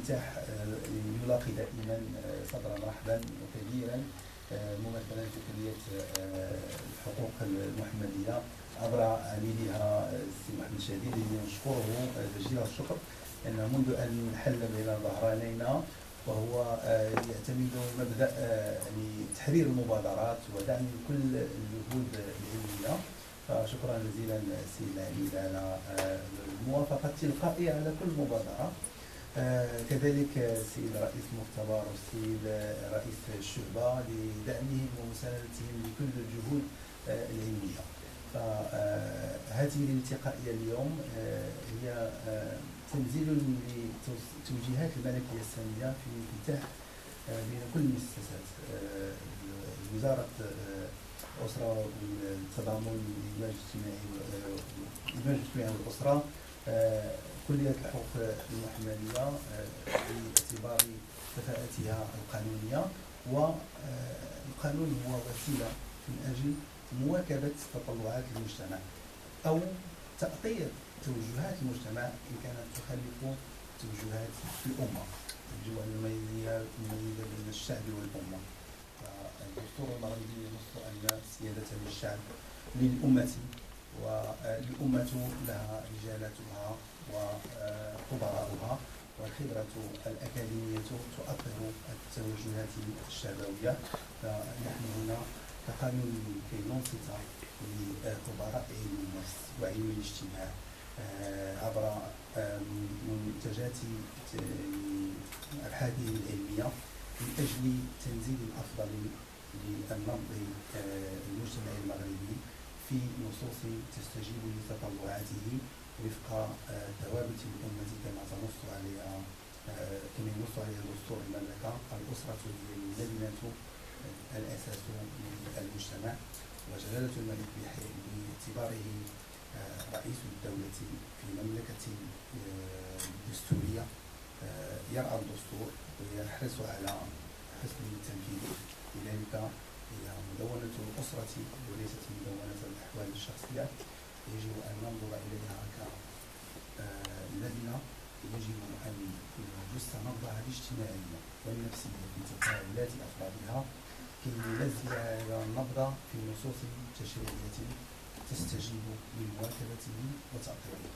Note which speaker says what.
Speaker 1: الافتتاح يلاقي دائما صدرا رحبا وكبيرا ممثلا في كلية الحقوق المحمدية عبر عميدها السي محمد شادي، الذي نشكره جزيل الشكر لأنه منذ أن حل بين ظهرانينا وهو يعتمد مبدأ يعني تحرير المبادرات ودعم كل الجهود العلمية. فشكرا جزيلا السيد العميد على الموافقة التلقائية على كل مبادرة. كذلك السيد رئيس المختبر والسيد رئيس الشعبة لدعمهم ومساندتهم لكل الجهود العلمية. فهذه الالتقائية اليوم هي تنزيل لتوجيهات الملكية السامية في انفتاح بين كل المؤسسات، وزارة الأسرة والتضامن والإنتاج الاجتماعي والأسرة، كلية الحقوق المحمدية باعتبار كفاءتها القانونية، والقانون هو وسيلة من أجل مواكبة تطلعات المجتمع أو تأطير توجهات المجتمع إن كانت تخالف توجهات الأمة، الجوع المميزة بين الشعب والأمة. الدستور المغربي ينص أن سيادة للشعب للأمة، والأمة لها رجالاتها وخبراؤها، والخبرة الأكاديمية تؤطر التوجهات الشعبوية. فنحن هنا كقانون كي ننصت لخبراء علم النفس وعلم الاجتماع عبر منتجات أبحاثه العلمية من أجل تنزيل الأفضل للنبض المجتمعي المغربي في نصوص تستجيب لتطلعاته وفق ثوابت الأمة كما ينص عليها دستور المملكة. الأسرة هي اللبنة الأساس للمجتمع، وجلالة الملك باعتباره رئيس الدولة في مملكة دستورية يرعى الدستور ويحرص على حسن التنفيذ. لذلك هي مدونة الأسرة وليست مدونة الأحوال الشخصية، يجب أن ننظر إليها كلبنة يجب أن يجس نبضها الاجتماعية والنفسية في تفاعلات أفرادها كي ينزل النبض في نصوص تشريعية تستجيب لمواكبته وتأطيره.